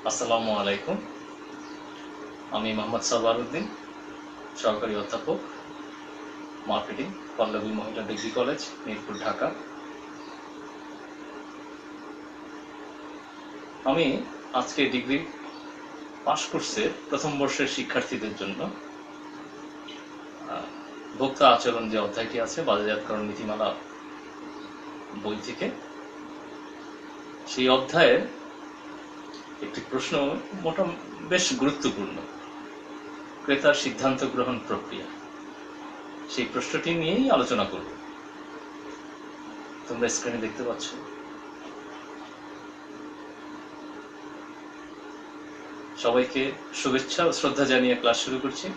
আসসালামু আলাইকুম। আমি মোহাম্মদ সারওয়ার উদ্দিন, সহকারী অধ্যাপক, মার্কেটিং, পল্লবী মহিলা ডিগ্রি কলেজ, মিরপুর, ঢাকা। আমি আজকে ডিগ্রি পাশ কোর্সের প্রথম বর্ষের শিক্ষার্থীদের জন্য ভোক্তা আচরণ যে অধ্যায়টি আছে বাজারজাতকরণ নীতিমালা বই থেকে, সেই অধ্যায়ের একটি প্রশ্ন বেশ গুরুত্বপূর্ণ, ক্রেতার সিদ্ধান্ত গ্রহণ প্রক্রিয়া, সেই প্রশ্নটি নিয়েই আলোচনা করব। তোমরা স্ক্রিনে দেখতে পাচ্ছ। সবাইকে শুভেচ্ছা ও শ্রদ্ধা জানিয়ে ক্লাস শুরু করছি।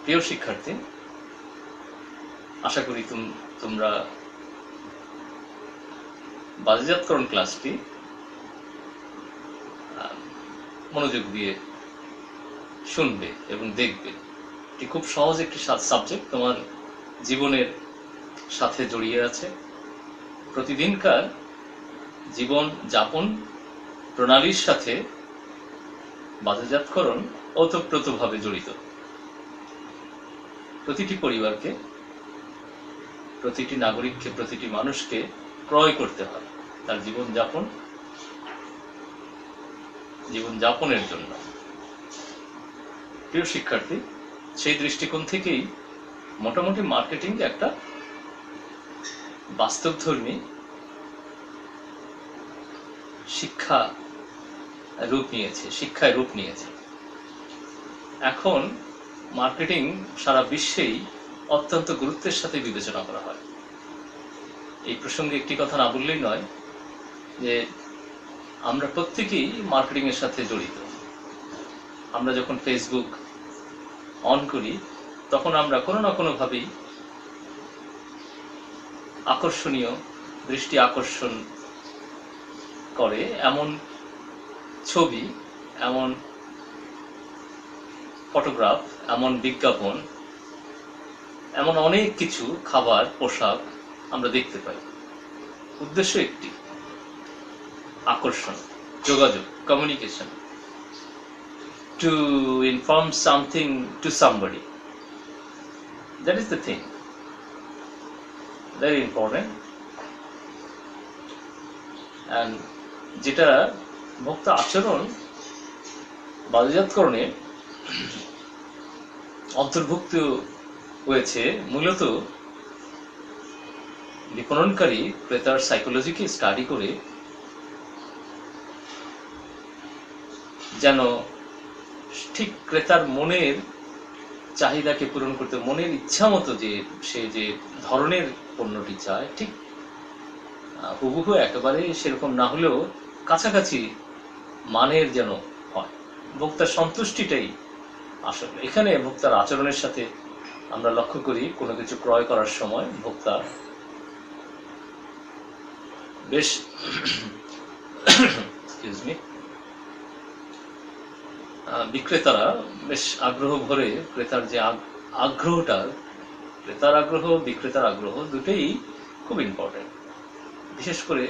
প্রিয় শিক্ষার্থী, আশা করি তোমরা বাজারজাতকরণ ক্লাসটি মনোযোগ দিয়ে শুনবে এবং দেখবে। এটি খুব সহজ একটি সাবজেক্ট, তোমার জীবনের সাথে জড়িয়ে আছে। প্রতিদিনকার জীবন যাপন প্রণালীর সাথে বাজারজাতকরণ ওতপ্রোতভাবে জড়িত। প্রতিটি পরিবারকে, প্রতিটি নাগরিককে, প্রতিটি মানুষকে ক্রয় করতে হয় তার জীবনযাপনের জন্য। প্রিয় শিক্ষার্থী, সেই দৃষ্টিকোণ থেকেই মোটামুটি মার্কেটিং একটা বাস্তবধর্মী শিক্ষায় রূপ নিয়েছে। এখন মার্কেটিং সারা বিশ্বেই অত্যন্ত গুরুত্বের সাথে বিবেচনা করা হয়। এই প্রসঙ্গে একটি কথা না বললেই নয় যে আমরা প্রত্যেকেই মার্কেটিং এর সাথে জড়িত। আমরা যখন ফেসবুক অন করি তখন আমরা কোনো না কোনোভাবেই দৃষ্টি আকর্ষণ করে এমন ছবি, এমন ফটোগ্রাফ, এমন বিজ্ঞাপন, এমন অনেক কিছু, খাবার, পোশাক আমরা দেখতে পাই। উদ্দেশ্য একটি, আকর্ষণ, যোগাযোগ, communication, to inform something to somebody. That is the thing. Very important. And যেটা ভোক্তা আচরণ বাজারজাতকরণে অন্তর্ভুক্ত হয়েছে, মূলত বিপণনকারী ক্রেতার সাইকোলজিকে স্টাডি করে যেন ঠিক ক্রেতার মনের চাহিদাকে পূরণ করতে, মনের ইচ্ছা মতো সে যে ধরনের পণ্যটি চায়, ঠিক হুবহু একেবারে সেরকম না হলেও কাছাকাছি মানের যেন হয়। ভোক্তার সন্তুষ্টিটাই আসলে এখানে ভোক্তার আচরণের সাথে আমরা লক্ষ্য করি। কোনো কিছু ক্রয় করার সময় ভোক্তা বেশ বিক্রেতারা বেশ আগ্রহ ভরে, ক্রেতার যে আগ্রহটা, ক্রেতার আগ্রহ, বিক্রেতার আগ্রহ দুটোই খুব ইম্পর্টেন্ট। বিশেষ করে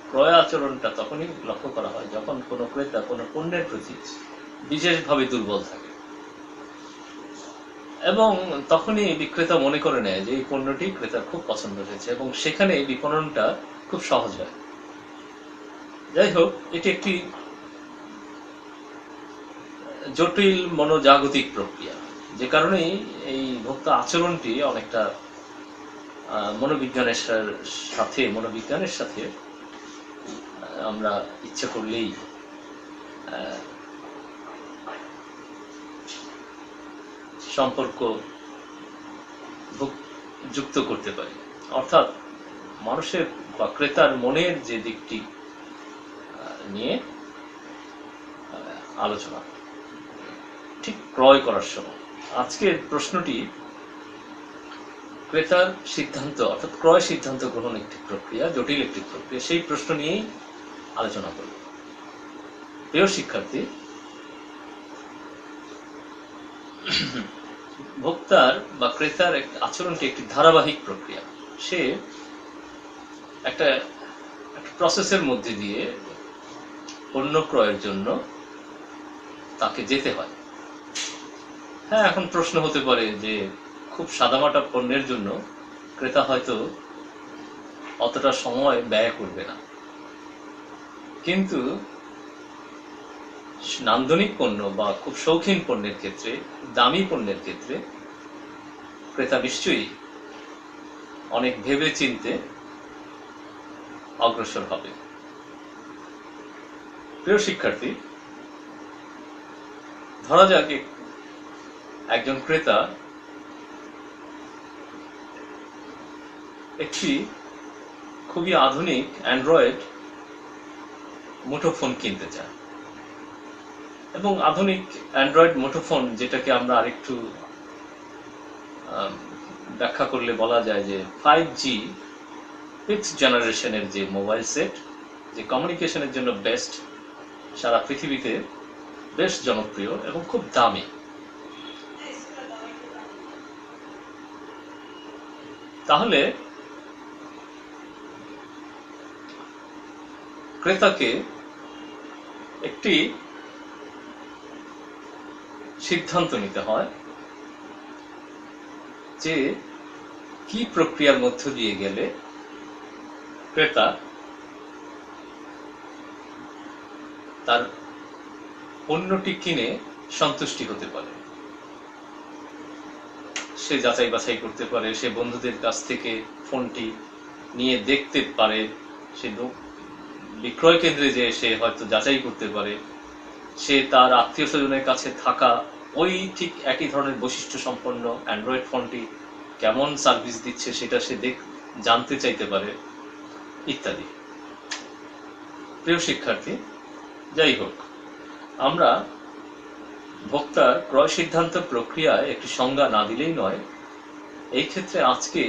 ক্রয় আচরণটা তখনই লক্ষ্য করা হয় যখন কোনো ক্রেতা কোনো পণ্যের প্রতি বিশেষভাবে দুর্বল থাকে, এবং তখনই বিক্রেতা মনে করে নেয় যে এই পণ্যটি ক্রেতার খুব পছন্দ হয়েছে, এবং সেখানে বিপণনটা খুব সহজ হয়। যাই হোক, এটি একটি জটিল মনোজাগতিক প্রক্রিয়া, যে কারণেই এই ভোক্তা আচরণটি অনেকটা মনোবিজ্ঞানের সাথে আমরা ইচ্ছা করলেই সম্পর্ক যুক্ত করতে পারি। অর্থাৎ মানুষের বা ক্রেতার মনের যে দিকটি নিয়ে আলোচনা ঠিক ক্রয় করার সময়। আজকের প্রশ্নটি ক্রেতার সিদ্ধান্ত, অর্থাৎ ক্রয় সিদ্ধান্ত গ্রহণ একটি প্রক্রিয়া, জটিল একটি প্রক্রিয়া, সেই প্রশ্ন নিয়েই আলোচনা করব। প্রিয় শিক্ষার্থী, ভোক্তার বা ক্রেতার আচরণটি একটি ধারাবাহিক প্রক্রিয়া। সে একটা প্রসেসের মধ্যে দিয়ে পণ্য ক্রয়ের জন্য তাকে যেতে হয়। হ্যাঁ, এখন প্রশ্ন হতে পারে যে খুব সাদামাটা পণ্যের জন্য ক্রেতা হয়তো অতটা সময় ব্যয় করবে না, কিন্তু নান্দনিক পণ্য বা খুব শৌখিন পণ্যের ক্ষেত্রে, দামি পণ্যের ক্ষেত্রে ক্রেতা নিশ্চয়ই অনেক ভেবে চিনতে অগ্রসর হবে। প্রিয় শিক্ষার্থী, ধরা যাক একজন ক্রেতা একটি খুবই আধুনিক অ্যান্ড্রয়েড মুঠোফোন কিনতে চায়, এবং আধুনিক অ্যান্ড্রয়েড মুঠোফোন, যেটাকে আমরা আরেকটু ব্যাখ্যা করলে বলা যায় যে 5G ফিফথ জেনারেশনের যে মোবাইল সেট, যে কমিউনিকেশনের জন্য বেস্ট, সারা পৃথিবীতে বেশ জনপ্রিয় এবং খুব দামি। তাহলে ক্রেতাকে একটি সিদ্ধান্ত নিতে হয় যে কি প্রক্রিয়ার মধ্য দিয়ে গেলে ক্রেতা তার পণ্যটি কিনে সন্তুষ্টি হতে পারে। সে যাচাই বাছাই করতে পারে, সে বন্ধুদের কাছ থেকে ফোনটি নিয়ে দেখতে পারে, সে বিক্রয় কেন্দ্রে যে সে হয়তো যাচাই করতে পারে, সে তার আত্মীয় স্বজনের কাছে থাকা ওই ঠিক একই ধরনের বৈশিষ্ট্য সম্পন্ন অ্যান্ড্রয়েড ফোনটি কেমন সার্ভিস দিচ্ছে সেটা সে জানতে চাইতে পারে, ইত্যাদি। প্রিয় শিক্ষার্থী, যাই হোক, আমরা ভোক্তার ক্রয় সিদ্ধান্ত প্রক্রিয়ায় একটি সংজ্ঞা না দিলেই নয়। এই ক্ষেত্রে আজকে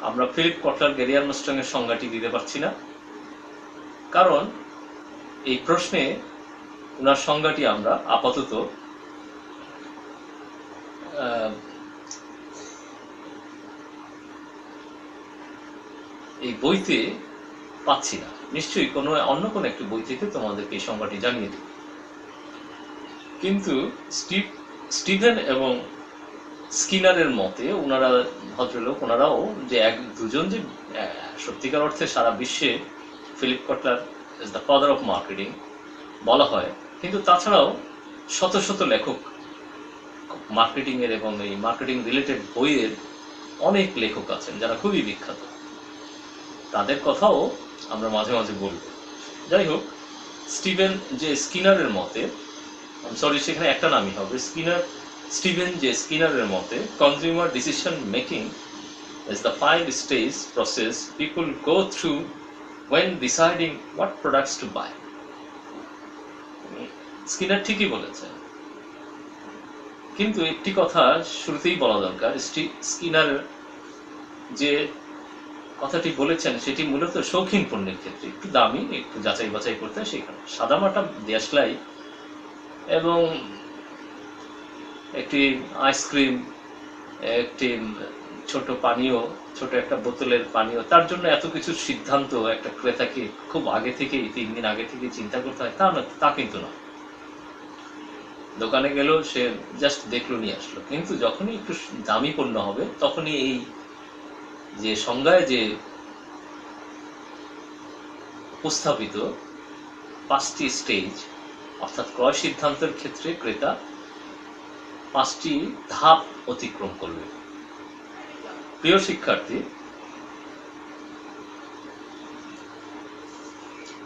আমরা ফিলিপ কটলার গ্যারি আর্মস্ট্রং এর সংজ্ঞাটি দিতে পারছি না, কারণ এই প্রশ্নে ওনার সংজ্ঞাটি আমরা আপাতত এই বইতে পাচ্ছি না। নিশ্চয়ই অন্য কোনো একটি বই থেকে তোমাদেরকে এই সংজ্ঞাটি জানিয়ে দেব। কিন্তু স্টিভেন এবং স্কিনারের মতে, ওনারা ভদ্রলোক, ওনারাও যে দুজন যে সত্যিকার অর্থে সারা বিশ্বে Philip Kotler is the father of marketing বলা হয়, কিন্তু তাছাড়াও শত শত লেখক মার্কেটিং এর এবং এই মার্কেটিং রিলেটেড বইয়ের অনেক লেখক আছেন যারা খুবই বিখ্যাত, তাদের কথাও আমরা মাঝে মাঝে বলব। যাই হোক, স্কিনারের মতে, সেখানে একটা নামই হবে, স্টিভেন জে স্কিনারের মতে, consumer decision making is the 5-stage process people go through when deciding what products to buy. Skinner ঠিকই বলেছেন, কিন্তু একটি কথা শুরুতেই বলা দরকার। স্কিনার যে কথাটি বলেছেন সেটি মূলত শৌখিন পণ্যের ক্ষেত্রে, একটু দামি, একটু যাচাই বাছাই করতে হয় সেখানে। সাদামাটা দেশলাই এবং একটি আইসক্রিম, একটি ছোট পানীয়, ছোট একটা বোতলের পানীয়, তার জন্য এত কিছু সিদ্ধান্ত একটা ক্রেতাকে খুব আগে থেকেই, 3 দিন আগে থেকে চিন্তা করতে হয় তা কিন্তু না। দোকানে গেল, সে জাস্ট দেখলো, নিয়ে আসলো। কিন্তু যখনই একটু দামি পণ্য হবে, তখনই এই যে সংজ্ঞায় যে উপস্থাপিত 5টি স্টেজ, অর্থাৎ ক্রয় সিদ্ধান্তের ক্ষেত্রে ক্রেতা 5টি ধাপ অতিক্রম করবে। প্রিয় শিক্ষার্থী,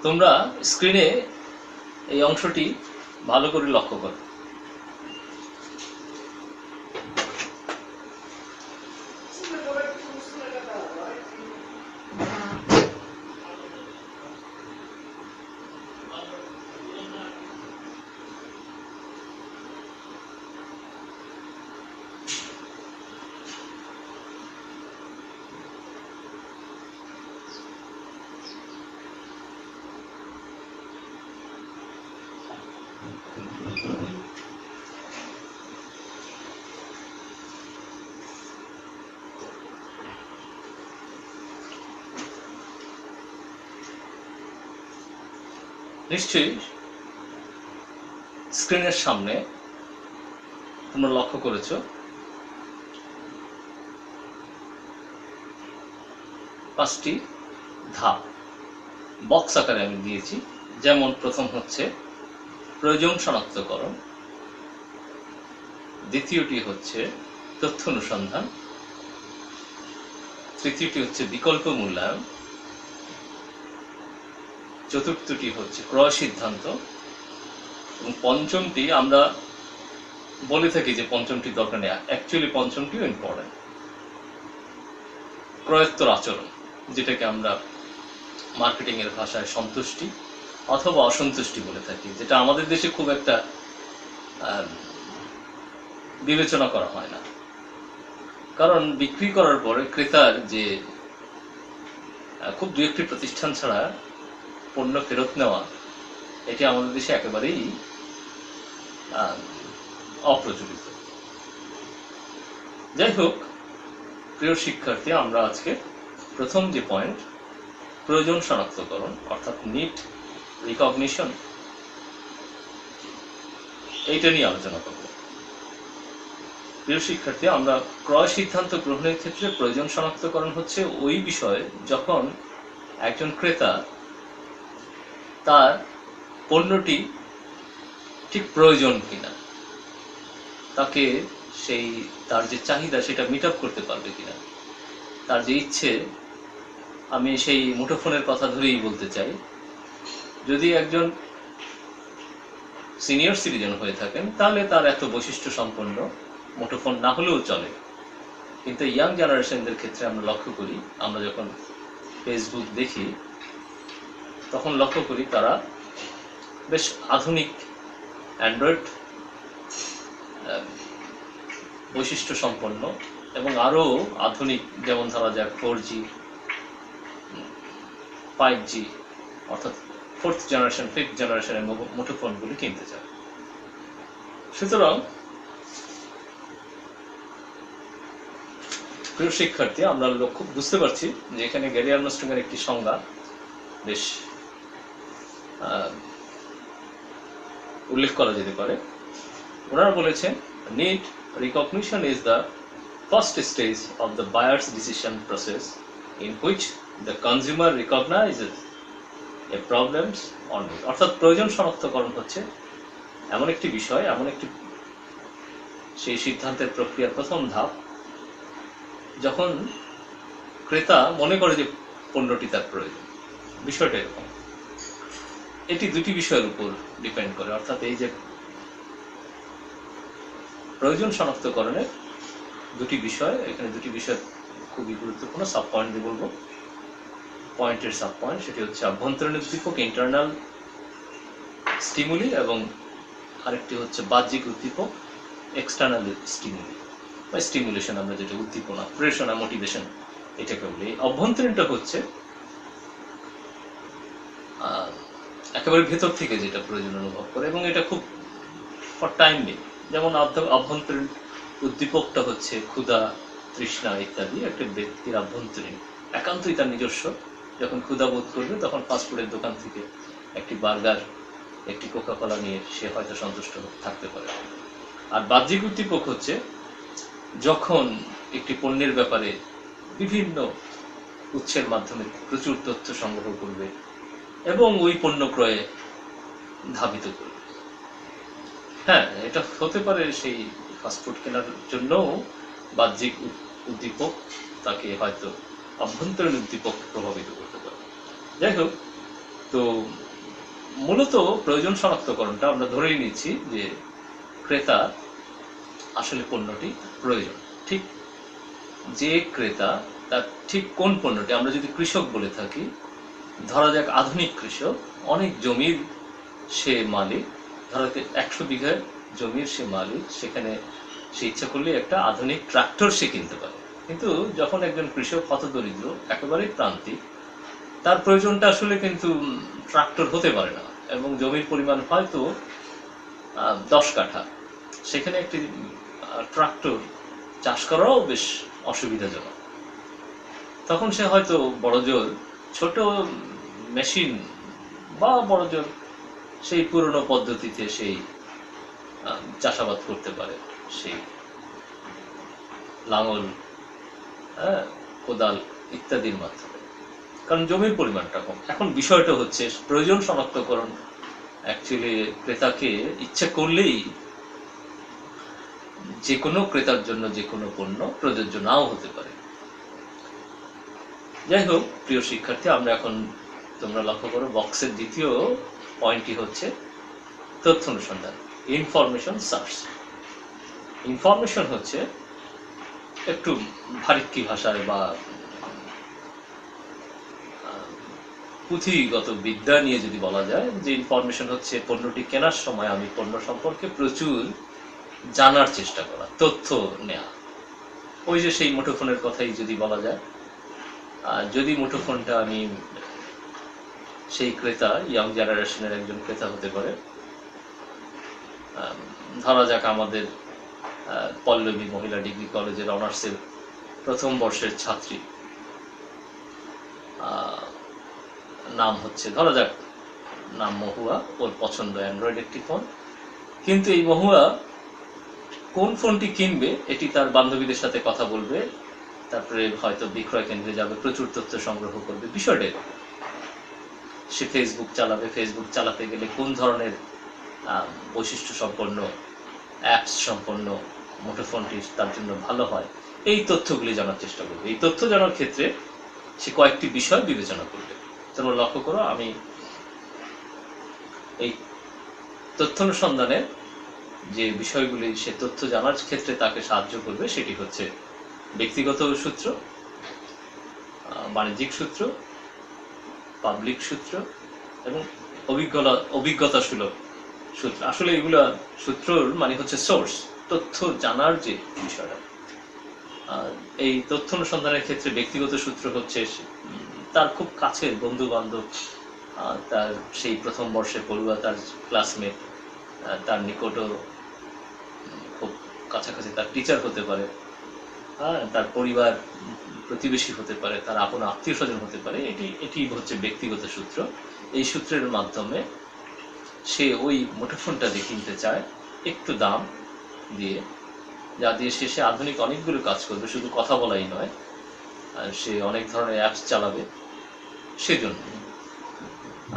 তোমরা স্ক্রিনে এই অংশটি ভালো করে লক্ষ্য করো। নিশ্চয়ই স্ক্রিনের সামনে তোমরা লক্ষ্য করেছো 5টি ধাপ বক্স আকারে আমি দিয়েছি। যেমন প্রথম হচ্ছে প্রয়োজন শনাক্তকরণ, দ্বিতীয়টি হচ্ছে তথ্য অনুসন্ধান, তৃতীয়টি হচ্ছে বিকল্প মূল্যায়ন, চতুর্থটি হচ্ছে ক্রয় সিদ্ধান্ত, এবং পঞ্চমটি আমরা বলে থাকি যে পঞ্চমটি দরকার নেই, অ্যাকচুয়ালি পঞ্চমটিও ইম্পর্টেন্ট, ক্রয়োত্তর আচরণ, যেটাকে আমরা মার্কেটিং এর ভাষায় সন্তুষ্টি অথবা অসন্তুষ্টি বলে থাকি, যেটা আমাদের দেশে খুব একটা বিবেচনা করা হয় না। কারণ বিক্রি করার পরে ক্রেতার যে খুব দু একটি প্রতিষ্ঠান ছাড়া পণ্য ফেরত নেওয়া, এটি আমাদের দেশে একেবারেই অপ্রচলিত। যাই হোক, প্রিয় শিক্ষার্থী, আমরা আজকে প্রথম যে পয়েন্ট প্রয়োজন শনাক্তকরণ অর্থাৎ নিড রিকগনিশন, এইটা নিয়ে আলোচনা করব। প্রিয় শিক্ষার্থী, আমরা ক্রয় সিদ্ধান্ত গ্রহণের ক্ষেত্রে প্রয়োজন শনাক্তকরণ হচ্ছে ওই বিষয় যখন একজন ক্রেতা তার পণ্যটি ঠিক প্রয়োজন কিনা, তাকে সেই তার যে চাহিদা সেটা মিট আপ করতে পারবে কিনা, তার যে ইচ্ছে, আমি সেই মুঠোফোনের কথা ধরেই বলতে চাই, যদি একজন সিনিয়র সিটিজেন হয়ে থাকেন তাহলে তার এত বৈশিষ্ট্য সম্পন্ন মুঠোফোন না হলেও চলে, কিন্তু ইয়াং জেনারেশনদের ক্ষেত্রে আমরা লক্ষ্য করি, আমরা যখন ফেসবুক দেখি তখন লক্ষ্য করি তারা বেশ আধুনিক অ্যান্ড্রয়েড বৈশিষ্ট্য সম্পন্ন এবং আরও আধুনিক, যেমন ধরা যাক 4G 5G অর্থাৎ 4th জেনারেশন 5th জেনারেশনের মুঠোফোনগুলি কিনতে চায়। সুতরাং প্রিয় শিক্ষার্থী, আমরা লক্ষ্য বুঝতে পারছি যে এখানে গ্যারি আর্মস্ট্রং এর একটি সংজ্ঞা বেশ উল্লেখ করা যেতে পারে। ওনারা বলেছেন, need recognition is the first stage of the buyers decision process in which the consumer রিকগনাইজেস A problems or need. অর্থাৎ প্রয়োজন শনাক্তকরণ হচ্ছে এমন একটি বিষয়, এমন একটি সেই সিদ্ধান্তের প্রক্রিয়ার প্রথম ধাপ যখন ক্রেতা মনে করে যে পণ্যটি তার প্রয়োজন। বিষয়টা এরকম, এটি দুটি বিষয়ের উপর ডিপেন্ড করে, অর্থাৎ এই যে প্রয়োজন শনাক্তকরণের দুটি বিষয়, এখানে দুটি বিষয় খুবই গুরুত্বপূর্ণ। সাব পয়েন্ট দিয়ে বলবো, পয়েন্টের সাব পয়েন্ট, সেটি হচ্ছে আভ্যন্তরীণ উদ্দীপক ইন্টারনাল স্টিমুলি, এবং আরেকটি হচ্ছে বাহ্যিক উদ্দীপক এক্সটার্নাল স্টিমুলি বা স্টিমুলেশন, আমরা যেটা উদ্দীপনা, প্রেরণা, মোটিভেশন এটাকে বলি। অভ্যন্তরীণটা হচ্ছে একেবারে ভেতর থেকে যেটা প্রয়োজন অনুভব করে, এবং এটা খুব ফর টাইমলি। যেমন অভ্যন্তরীণ উদ্দীপকটা হচ্ছে ক্ষুধা, তৃষ্ণা ইত্যাদি, একটা ব্যক্তির আভ্যন্তরীণ একান্তই তার নিজস্ব। যখন ক্ষুধা বোধ করবে তখন ফাস্টফুডের দোকান থেকে একটি বার্গার, একটি কোকা কোলা নিয়ে সে হয়তো সন্তুষ্ট থাকতে পারে। আর বাহ্যিক উদ্দীপক হচ্ছে যখন একটি পণ্যের ব্যাপারে বিভিন্ন উৎসের মাধ্যমে প্রচুর তথ্য সংগ্রহ করবে এবং ওই পণ্য ক্রয়ে ধাবিত করবে। হ্যাঁ, এটা হতে পারে সেই ফাস্টফুড কেনার জন্য বাহ্যিক উদ্দীপক তাকে হয়তো অভ্যন্তরীণ উদ্দীপক প্রভাবিত করতে পারে। যাই হোক, তো মূলত প্রয়োজন শনাক্তকরণটা আমরা ধরেই নিচ্ছি যে ক্রেতা আসলে পণ্যটি প্রয়োজন। ঠিক যে ক্রেতা তার ঠিক কোন পণ্যটি, আমরা যদি কৃষক বলে থাকি, ধরা যাক আধুনিক কৃষক, অনেক জমির সে মালিক, ধরা যাক 100 বিঘা জমির সে মালিক, সেখানে সে ইচ্ছা করলে একটা আধুনিক ট্রাক্টর সে কিনতে পারে। কিন্তু যখন একজন কৃষক হতদরিদ্র, একেবারেই প্রান্তিক, তার প্রয়োজনটা আসলে কিন্তু ট্রাক্টর হতে পারে না, এবং জমির পরিমাণ হয়তো 10 কাঠা, সেখানে একটি ট্রাক্টর চাষ করাও বেশ অসুবিধাজনক। তখন সে হয়তো বড়জোর ছোট মেশিন বা বড়জোর সেই পুরনো পদ্ধতিতে সেই চাষাবাদ করতে পারে, সেই লাঙল, কোদাল ইত্যাদির মাধ্যমে, কারণ জমির পরিমাণটা কম। এখন বিষয়টা হচ্ছে প্রয়োজন শনাক্তকরণ। অ্যাকচুয়ালি ক্রেতাকে ইচ্ছে করলেই যে কোনো ক্রেতার জন্য যে কোনো পণ্য প্রযোজ্য নাও হতে পারে। যাই হোক, প্রিয় শিক্ষার্থী, আমরা এখন, তোমরা লক্ষ্য করো, বক্সের দ্বিতীয় পয়েন্টটি হচ্ছে তথ্য অনুসন্ধান, ইনফরমেশন সার্চ। ইনফরমেশন হচ্ছে একটু ভারিক্কি ভাষায় বা পুঁথিগত বিদ্যা নিয়ে যদি বলা যায়, যে ইনফরমেশন হচ্ছে পণ্যটি কেনার সময় আমি পণ্য সম্পর্কে প্রচুর জানার চেষ্টা করা, তথ্য নেওয়া। ওই যে সেই মুঠোফোনের কথাই যদি বলা যায়, যদি মুঠোফোনটা আমি, সেই ক্রেতা ইয়াং জেনারেশনের একজন ক্রেতা হতে পারে, ধরা যাক আমাদের পল্লবী মহিলা ডিগ্রি কলেজের অনার্সের প্রথম বর্ষের ছাত্রী, নাম হচ্ছে, ধরা যাক নাম মহুয়া, ওর পছন্দ অ্যান্ড্রয়েড একটি ফোন, কিন্তু এই মহুয়া কোন ফোনটি কিনবে এটি তার বান্ধবীদের সাথে কথা বলবে, তারপরে হয়তো বিক্রয় কেন্দ্রে যাবে, প্রচুর তথ্য সংগ্রহ করবে। বিষয়টা সে ফেসবুক চালাবে, ফেসবুক চালাতে গেলে কোন ধরনের বৈশিষ্ট্য সম্পন্ন, অ্যাপস সম্পন্ন মুঠোফোনটি তার জন্য ভালো হয়, এই তথ্যগুলি জানার চেষ্টা করবে। এই তথ্য জানার ক্ষেত্রে সে কয়েকটি বিষয় বিবেচনা করবে। তোমরা লক্ষ্য করো, আমি এই তথ্য অনুসন্ধানে যে বিষয়গুলি সে তথ্য জানার ক্ষেত্রে তাকে সাহায্য করবে সেটি হচ্ছে ব্যক্তিগত সূত্র, বাণিজ্যিক সূত্র, পাবলিক সূত্র এবং অভিজ্ঞতা সুলভ সূত্র। আসলে এগুলা সূত্রর মানে হচ্ছে সোর্স, তথ্য জানার যে বিষয়টা। এই তথ্য অনুসন্ধানের ক্ষেত্রে ব্যক্তিগত সূত্র হচ্ছে তার খুব কাছের বন্ধু বান্ধব, তার সেই প্রথম বর্ষে পড়ুয়া, তার ক্লাসমেট, তার নিকটও খুব কাছাকাছি তার টিচার হতে পারে, তার পরিবার প্রতিবেশী হতে পারে, তার আপন আত্মীয় স্বজন হতে পারে। এটি হচ্ছে ব্যক্তিগত সূত্র। এই সূত্রের মাধ্যমে সে ওই মুঠোফোনটা কিনতে চায় একটু দাম দিয়ে, যা দিয়ে সে আধুনিক অনেকগুলো কাজ করবে, শুধু কথা বলাই নয়, সে অনেক ধরনের অ্যাপস চালাবে সেজন্য।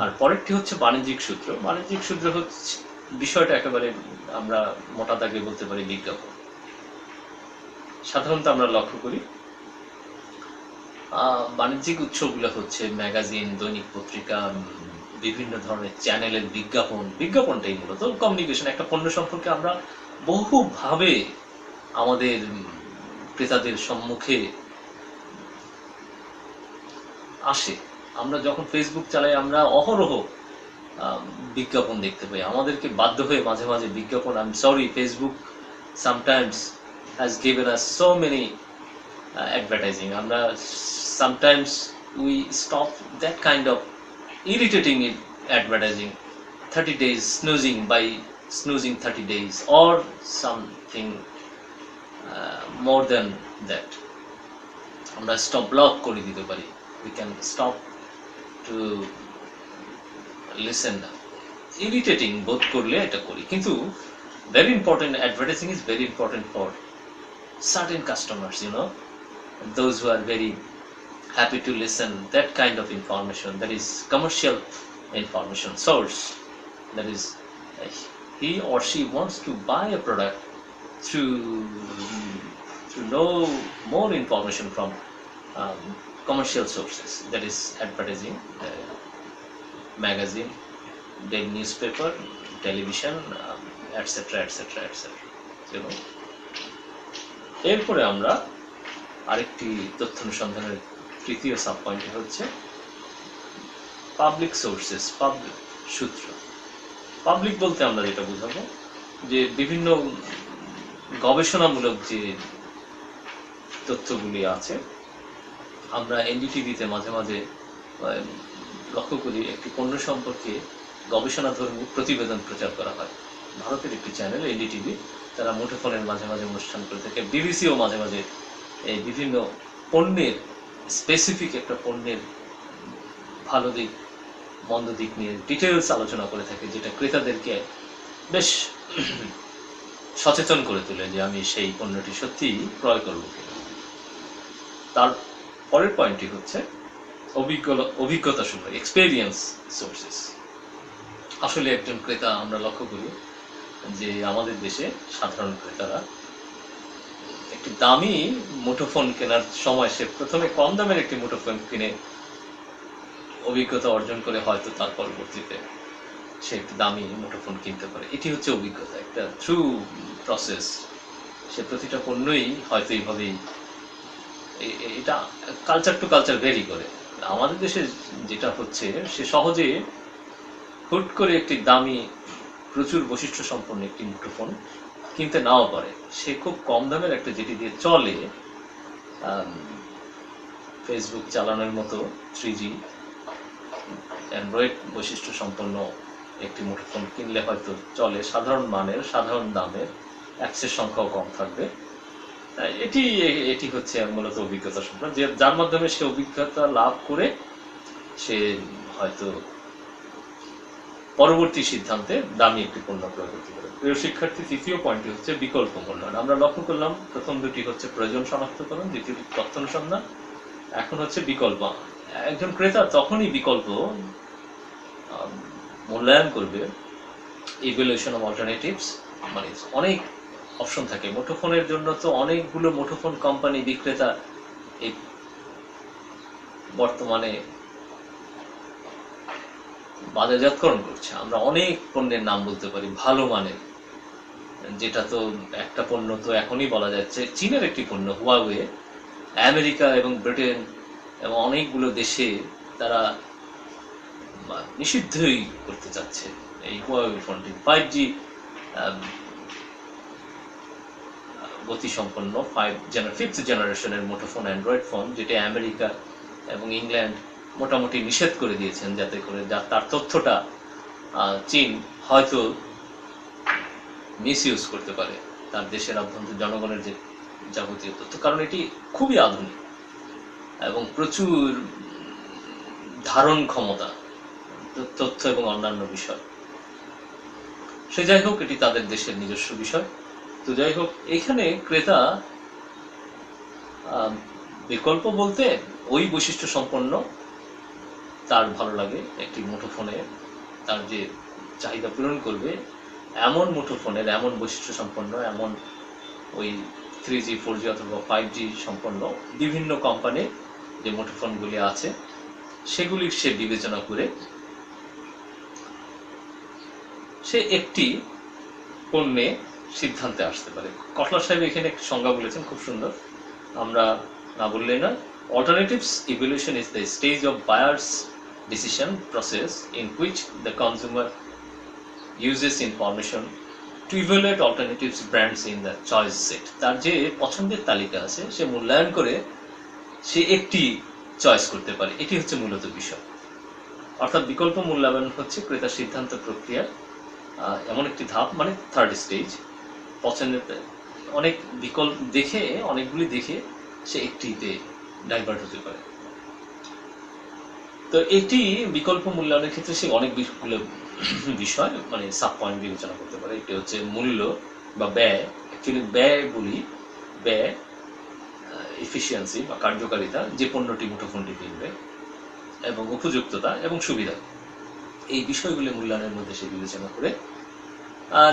আর পরেরটি হচ্ছে বাণিজ্যিক সূত্র। বাণিজ্যিক সূত্র হচ্ছে বিষয়টা একেবারে আমরা মোটা দাগে বলতে পারি বিজ্ঞাপন। সাধারণত আমরা লক্ষ্য করি বাণিজ্যিক উৎসগুলো হচ্ছে ম্যাগাজিন, দৈনিক পত্রিকা, বিভিন্ন ধরনের চ্যানেলের বিজ্ঞাপনটাই মূলত কমিউনিকেশন। একটা পণ্য সম্পর্কে আমরা বহুভাবে আমাদের ক্রেতাদের সম্মুখে আসে। আমরা যখন ফেসবুক চালাই আমরা অহরহ বিজ্ঞাপন দেখতে পাই, আমাদেরকে বাধ্য হয়ে মাঝে মাঝে বিজ্ঞাপন, I am sorry, Facebook sometimes has given us so many advertising. আমরা sometimes we stop that kind of irritating advertising, 30 days snoozing 30 days or something more than that. আমরা স্টপ ব্লক করে দিতে পারি, we can stop to listen. Irritating বোধ করলে এটা করি, কিন্তু very important, advertising is very important for certain customers, those who are very happy to listen that kind of information, that is commercial information source, that is he or she wants to buy a product to know more information from commercial sources, that is advertising, magazine, daily newspaper, television, etc. এরপরে আমরা আরেকটি তথ্য অনুসন্ধানের তৃতীয় sub point হচ্ছে public sources, public সূত্র। Public বলতে আমরা যেটা বুঝাবো যে বিভিন্ন গবেষণামূলক যে তথ্যগুলি আছে, আমরা এনডিটিভিতে মাঝে মাঝে লক্ষ্য করি একটি পণ্য সম্পর্কে গবেষণাধর্মী প্রতিবেদন প্রচার করা হয়। ভারতের একটি চ্যানেল এনডিটিভি, তারা মুঠোফোনের মাঝে মাঝে অনুষ্ঠান করে থাকে। বিবিসিও মাঝে মাঝে এই বিভিন্ন পণ্যের স্পেসিফিক একটা পণ্যের ভালো দিক মন্দ দিক নিয়ে ডিটেলস আলোচনা করে থাকে, যেটা ক্রেতাদেরকে বেশ সচেতন করে তোলে যে আমি সেই পণ্যটি সত্যিই ক্রয় করব কিনা। তার পরের পয়েন্টটি হচ্ছে অভিজ্ঞতা শুনে, এক্সপেরিয়েন্স সোর্সেস। আসলে একজন ক্রেতা আমরা লক্ষ্য করি যে আমাদের দেশে সাধারণ ক্রেতারা একটি দামি মুঠোফোন কেনার সময় সে প্রথমে কম দামের একটি মুঠোফোন কিনে অভিজ্ঞতা অর্জন করে হয়তো তার পরবর্তীতে সে একটি দামি মুঠোফোন কিনতে পারে। এটি হচ্ছে অভিজ্ঞতা, একটা থ্রু প্রসেস। সে প্রতিটা পণ্যই হয়তো এইভাবেই, এটা কালচার টু কালচার ভেরি করে। আমাদের দেশে যেটা হচ্ছে, সে সহজে হুট করে একটি দামি প্রচুর বৈশিষ্ট্য সম্পন্ন একটি মুঠোফোন কিনতে নাও পারে। সে খুব কম দামের একটা যেটি দিয়ে চলে, ফেসবুক চালানোর মতো 3G অ্যান্ড্রয়েড বৈশিষ্ট্য সম্পন্ন একটি মুঠোফোন কিনলে হয়তো চলে, সাধারণ মানের, সাধারণ দামের, অ্যাক্সেস সংখ্যাও কম থাকবে। এটি হচ্ছে মূলত অভিজ্ঞতা সম্পন্ন, যার মাধ্যমে সে অভিজ্ঞতা লাভ করে সে হয়তো পরবর্তী সিদ্ধান্তে দামি একটি পণ্য ক্রয় করতে পারে। প্রিয় শিক্ষার্থী, তৃতীয় পয়েন্টটি হচ্ছে বিকল্প মূল্যায়ন। আমরা লক্ষ্য করলাম প্রথম দুটি হচ্ছে প্রয়োজন শনাক্তকরণ, দ্বিতীয়টি তথ্য অনুসন্ধান, এখন হচ্ছে বিকল্প। একজন ক্রেতা তখনই বিকল্প মূল্যায়ন করবে, ইভ্যালুয়েশন অফ অল্টারনেটিভস, মানে অনেক অপশন থাকে মুঠোফোনের জন্য। তো অনেকগুলো মুঠোফোন কোম্পানি, বিক্রেতা এই বর্তমানে বাজারজাতকরণ করছে। আমরা অনেক পণ্যের নাম বলতে পারি ভালো মানের, যেটা তো একটা পণ্য তো এখনই বলা যাচ্ছে চীনের একটি পণ্য হুয়াওয়ে, আমেরিকা এবং ব্রিটেন এবং অনেকগুলো দেশে তারা নিষিদ্ধই করতে চাচ্ছে এই হুয়াওয়ে ফোনটি। 5G গতিসম্পন্ন 5th জেনারেশনের মুঠোফোন অ্যান্ড্রয়েড ফোন, যেটা আমেরিকা এবং ইংল্যান্ড মোটামুটি নিষেধ করে দিয়েছেন, যাতে করে তার তথ্যটা চীন হয়তো মিসইউজ করতে পারে তার দেশের অভ্যন্তর জনগণের যে যাবতীয় তথ্য, কারণ এটি খুবই আধুনিক এবং প্রচুর ধারণ ক্ষমতা, তথ্য এবং অন্যান্য বিষয়। সে যাই হোক, এটি তাদের দেশের নিজস্ব বিষয়। তো যাই হোক, এখানে ক্রেতা বিকল্প বলতে ওই বৈশিষ্ট্য সম্পন্ন তার ভালো লাগে একটি মুঠোফোনে, তার যে চাহিদা পূরণ করবে এমন মুঠোফোনের, এমন বৈশিষ্ট্য সম্পন্ন, এমন ওই 3G 4G অথবা 5G সম্পন্ন বিভিন্ন কোম্পানির যে মুঠোফোনগুলি আছে সেগুলি সে বিবেচনা করে সে একটি পণ্যে সিদ্ধান্তে আসতে পারে। কটলার সাহেব এখানে একটি সংজ্ঞা বলেছেন, খুব সুন্দর, আমরা না বললেই নয়। Alternatives evaluation is the stage of buyer's decision process in which the consumer uses information to evaluate alternatives brands in the choice set. তার যে পছন্দের তালিকা আছে সে মূল্যায়ন করে সে একটি চয়েস করতে পারে। এটি হচ্ছে মূলত বিষয়। অর্থাৎ বিকল্প মূল্যায়ন হচ্ছে ক্রেতার সিদ্ধান্ত প্রক্রিয়া এমন একটি ধাপ, মানে থার্ড স্টেজ। পছন্দের অনেক বিকল্প দেখে, অনেকগুলি দেখে সে একটিতে ডাইভার্ট হতে পারে। তো এটি বিকল্প মূল্যায়নের ক্ষেত্রে সে অনেকগুলো বিষয়, মানে সাব পয়েন্ট বিবেচনা করতে পারে। এটি হচ্ছে মূল্য বা ব্যয়, অ্যাকচুয়ালি ব্যয় বলি, ব্যয়, এফিসিয়েন্সি বা কার্যকারিতা, যে পণ্যটি মুঠোফোনটি কিনবে, এবং উপযুক্ততা এবং সুবিধা, এই বিষয়গুলি মূল্যায়নের মধ্যে সে বিবেচনা করে।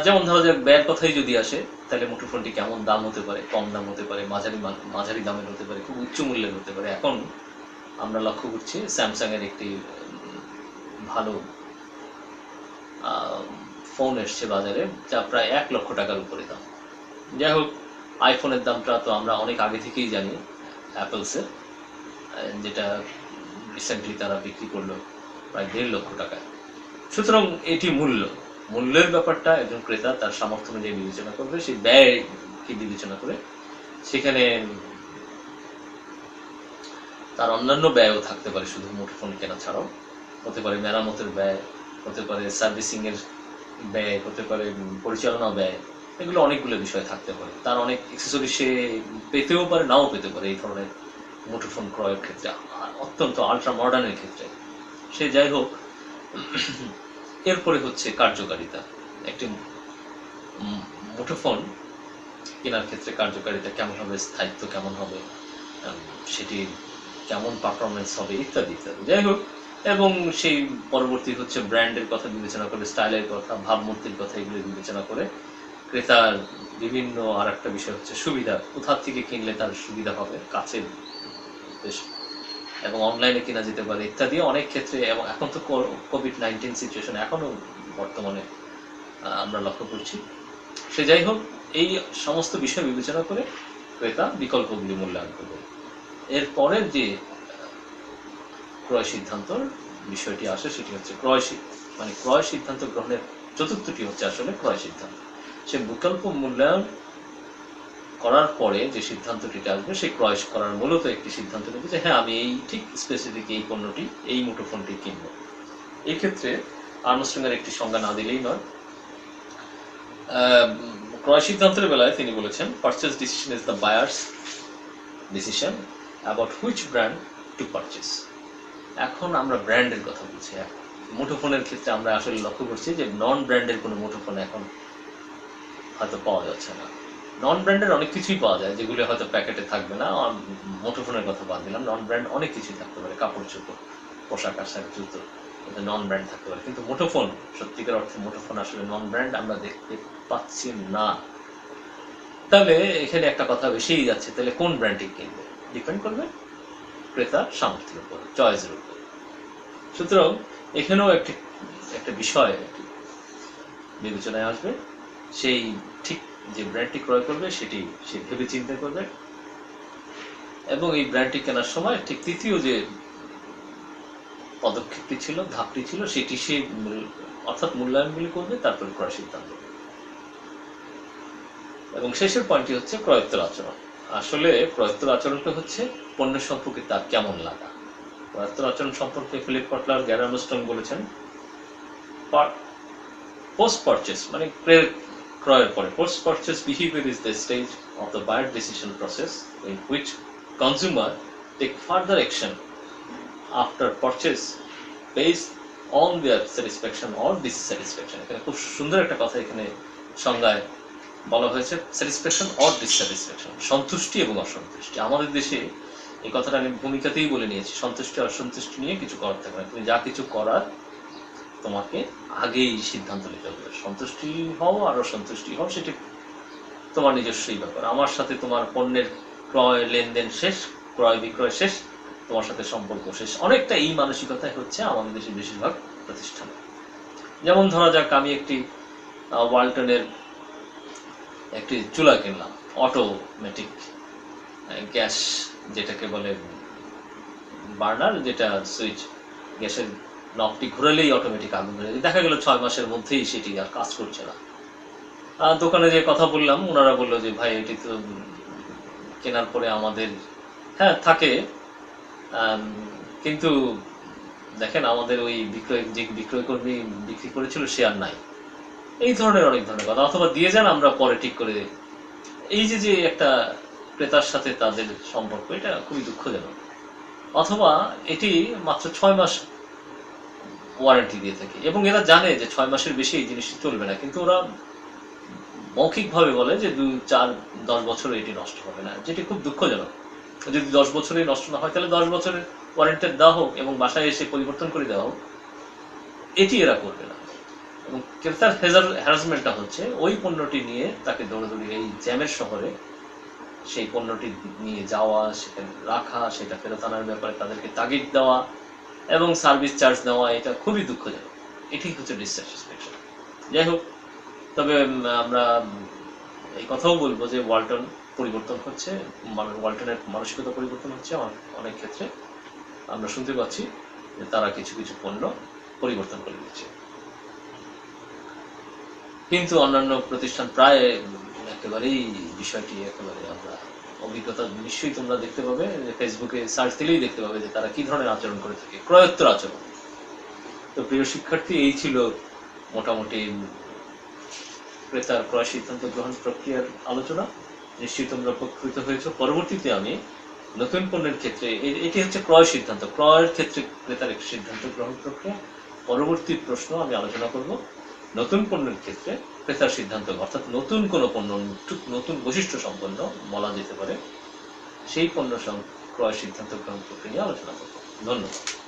যেমন ধরো যাক, ব্যয়ের কথাই যদি আসে, তাহলে মুঠোফোনটি কেমন দাম হতে পারে, কম দাম হতে পারে, মাঝারি দামের হতে পারে, খুব উচ্চ মূল্যের হতে পারে। এখন আমরা লক্ষ্য করছি স্যামসাংয়ের একটি ভালো ফোন এসছে বাজারে, যা প্রায় 1 লক্ষ টাকার উপরে দাম। যাই হোক, আইফোনের দামটা তো আমরা অনেক আগে থেকেই জানি অ্যাপলসের, যেটা রিসেন্টলি তারা বিক্রি করলো প্রায় 1.5 লক্ষ টাকায়। সুতরাং এটি মূল্যের ব্যাপারটা একজন ক্রেতা তার সামর্থ্য অনুযায়ী বিবেচনা করবে, সেই ব্যয়কে বিবেচনা করে সেখানে তার অন্যান্য ব্যয়ও থাকতে পারে, শুধু মুঠোফোন কেনা ছাড়াও হতে পারে মেরামতের ব্যয়, হতে পারে সার্ভিসিং এর ব্যয়, হতে পারে পরিচালনা ব্যয়, এগুলো অনেকগুলো বিষয় থাকতে পারে। তার অনেক অ্যাক্সেসরি সে পেতেও পারে, নাও পেতে পারে এই ধরনের মুঠোফোন ক্রয়ের ক্ষেত্রে, অত্যন্ত আলট্রা মডার্নের ক্ষেত্রে। সে যাই হোক, এরপরে হচ্ছে কার্যকারিতা। একটি মুঠোফোন কেনার ক্ষেত্রে কার্যকারিতা কেমন হবে, স্থায়িত্ব কেমন হবে, সেটি কেমন পারফরমেন্স হবে ইত্যাদি ইত্যাদি। যাই হোক, এবং সেই পরবর্তী হচ্ছে ব্র্যান্ডের কথা বিবেচনা করে, স্টাইলের কথা, ভাবমূর্তির কথা, এগুলো বিবেচনা করে ক্রেতার বিভিন্ন আর একটা বিষয় হচ্ছে সুবিধা, কোথা থেকে কিনলে তার সুবিধা হবে, কাছের বেশ এবং অনলাইনে কেনা যেতে পারে ইত্যাদি অনেক ক্ষেত্রে। এবং এখন তো কোভিড-19 সিচুয়েশন এখনও বর্তমানে আমরা লক্ষ্য করছি। সে যাই হোক, এই সমস্ত বিষয় বিবেচনা করে ক্রেতা বিকল্পগুলি মূল্যায়ন করবে। এর পরের যে ক্রয় সিদ্ধান্তর বিষয়টি আসে সেটি হচ্ছে ক্রয় সিদ্ধান্ত গ্রহণের চতুর্থটি হচ্ছে আসলে ক্রয় সিদ্ধান্ত। সে বিকল্প মূল্যায়ন করার পরে যে সিদ্ধান্তটি আসবে, সে ক্রয় করার মূলত একটি সিদ্ধান্ত নেবে যে হ্যাঁ, আমি এই ঠিক স্পেসিফিক এই পণ্যটি, এই মুঠোফোনটি কিনব। এই ক্ষেত্রে আর্মস্ট্রংয়ের একটি সংজ্ঞা না দিলেই নয়। ক্রয় সিদ্ধান্তের বেলায় তিনি বলেছেন, purchase decision is the buyers decision about which brand two purchase. এখন আমরা ব্র্যান্ডের কথা বলছি। মুঠোফোনের ক্ষেত্রে আমরা আসলে লক্ষ্য করছি যে নন ব্র্যান্ডের কোনো মুঠোফোন এখন হয়তো পাওয়া যাচ্ছে না। নন ব্র্যান্ডের অনেক কিছুই পাওয়া যায় যেগুলো হয়তো প্যাকেটে থাকবে না। মুঠোফোনের কথা বাদ দিলাম, নন ব্র্যান্ড অনেক কিছুই থাকতে পারে, কাপড় চোপড়, পোশাক আশাক, জুতো, নন ব্র্যান্ড থাকতে পারে। কিন্তু মুঠোফোন, সত্যিকার অর্থে মুঠোফোন আসলে নন ব্র্যান্ড আমরা দেখতে পাচ্ছি না। তাহলে এখানে একটা কথা বেশিই যাচ্ছে, তাহলে কোন ব্র্যান্ডটি কিনবে ডিপেন্ড করবে ক্রেতার সামর্থ্যের উপর, চয়েসের উপর। সুতরাং এখানেও একটা বিষয় বিবেচনায় আসবে, সেই ঠিক যে ব্র্যান্ডটি ক্রয় করবে সেটি সে ভেবে চিন্তা করবে, এবং এই ব্র্যান্ডটি কেনার সময় ঠিক তৃতীয় যে পদক্ষেপটি ছিল, ধাপটি ছিল, সেটি সে অর্থাৎ মূল্যায়নগুলি করবে, তারপরে ক্রয় সিদ্ধান্ত। এবং শেষের পয়েন্টটি হচ্ছে ক্রয়োত্তর আচরণ। আসলে ক্রয়োত্তর আচরণটা হচ্ছে পণ্য সম্পর্কে তার কেমন লাগা। ক্রয়োত্তর আচরণ সম্পর্কে ফিলিপ কটলার, গ্যারি আর্মস্ট্রং বলেছেন, পোস্ট পারচেজ মানে ক্রয়ের পরে, post purchase behaviour is the stage of the buyer decision process in which consumer take further action after purchase based on their satisfaction or dissatisfaction. এখানে খুব সুন্দর একটা কথা এখানে সংজ্ঞায় বলা হয়েছে, স্যাটিসফ্যাকশন অর ডিসস্যাটিসফ্যাকশন, সন্তুষ্টি এবং অসন্তুষ্টি। আমাদের দেশে এই কথাটা আমি ভূমিকাতেই বলে নিয়েছি, সন্তুষ্টি অসন্তুষ্টি নিয়ে কিছু করার থাকে না। তুমি যা কিছু করার তোমাকে আগেই সিদ্ধান্ত নিতে হবে, সন্তুষ্টি হও আর অসন্তুষ্টি হও সেটি তোমার নিজস্বই ব্যাপার। আমার সাথে তোমার পণ্যের ক্রয় লেনদেন শেষ, ক্রয় বিক্রয় শেষ, তোমার সাথে সম্পর্ক শেষ। অনেকটা এই মানসিকতাই হচ্ছে আমাদের দেশের বেশিরভাগ প্রতিষ্ঠান। যেমন ধরা যাক, আমি একটি ওয়ালটনের একটি চুলা কিনলাম, অটোমেটিক গ্যাস, যেটাকে বলে বার্নার, যেটা সুইচ, গ্যাসের নবটি ঘুরালেই অটোমেটিক আগুন ধরে। দেখা গেল 6 মাসের মধ্যেই সেটি আর কাজ করছে না। দোকানে যে কথা বললাম, ওনারা বললো যে ভাই এটি তো কেনার পরে আমাদের হ্যাঁ থাকে, কিন্তু দেখেন আমাদের ওই যে বিক্রয় কর্মী বিক্রি করেছিল সে আর নাই। এই ধরনের অনেক ধরনের কথা। অথবা দিয়ে যান, আমরা পরে ঠিক করে দেব। এই যে একটা ক্রেতার সাথে তাদের সম্পর্ক, এটা খুবই দুঃখজনক। অথবা এটি মাত্র 6 মাস ওয়ারেন্টি দিয়ে থাকে, এবং এরা জানে যে 6 মাসের বেশি এই জিনিসটি চলবে না, কিন্তু ওরা মৌখিকভাবে বলে যে 2, 4, 10 বছরে এটি নষ্ট হবে না, যেটি খুব দুঃখজনক। যদি 10 বছরেই নষ্ট না হয়, তাহলে 10 বছরের ওয়ারেন্টি দেওয়া হোক এবং বাসায় এসে পরিবর্তন করে দেওয়া হোক। এটি এরা করবে না। এবং ক্রেতার হ্যারাসমেন্টটা হচ্ছে ওই পণ্যটি নিয়ে তাকে দৌড়াদৌড়ি, এই জ্যামের শহরে সেই পণ্যটি নিয়ে যাওয়া, সেটা রাখা, সেটা ফেরত আনার ব্যাপারে তাদেরকে তাগিদ দেওয়া এবং সার্ভিস চার্জ নেওয়া। এটা খুবই দুঃখজনক। এটি হচ্ছে ডিসস্যাটিসফ্যাকশন। যাই হোক, তবে আমরা এই কথাও বলবো যে ওয়ালটন পরিবর্তন হচ্ছে, ওয়ালটনের মানসিকতা পরিবর্তন হচ্ছে। অনেক ক্ষেত্রে আমরা শুনতে পাচ্ছি যে তারা কিছু কিছু পণ্য পরিবর্তন করে দিচ্ছে, কিন্তু অন্যান্য প্রতিষ্ঠান প্রায় একেবারেই বিষয়টি একেবারে আমরা অভিজ্ঞতা নিশ্চয়ই তোমরা দেখতে পাবে, ফেসবুকে সার্চ দিলেই দেখতে পাবে যে তারা কি ধরনের আচরণ করে থাকে, ক্রয়োত্তর আচরণ। তো প্রিয় শিক্ষার্থী, এই ছিল মোটামুটি ক্রেতার ক্রয় সিদ্ধান্ত গ্রহণ প্রক্রিয়ার আলোচনা। নিশ্চয়ই তোমরা উপকৃত হয়েছ। পরবর্তীতে আমি নতুন পণ্যের ক্ষেত্রে, এটি হচ্ছে ক্রয় সিদ্ধান্ত, ক্রয়ের ক্ষেত্রে ক্রেতার একটি সিদ্ধান্ত গ্রহণ প্রক্রিয়া। পরবর্তী প্রশ্ন আমি আলোচনা করব নতুন পণ্যের ক্ষেত্রে ক্রেতার সিদ্ধান্ত, অর্থাৎ নতুন কোনো পণ্য, নতুন বৈশিষ্ট্য সম্পন্ন বলা যেতে পারে, সেই পণ্য ক্রয় সিদ্ধান্ত গ্রহণ প্রক্রিয়া নিয়ে আলোচনা করব। ধন্যবাদ।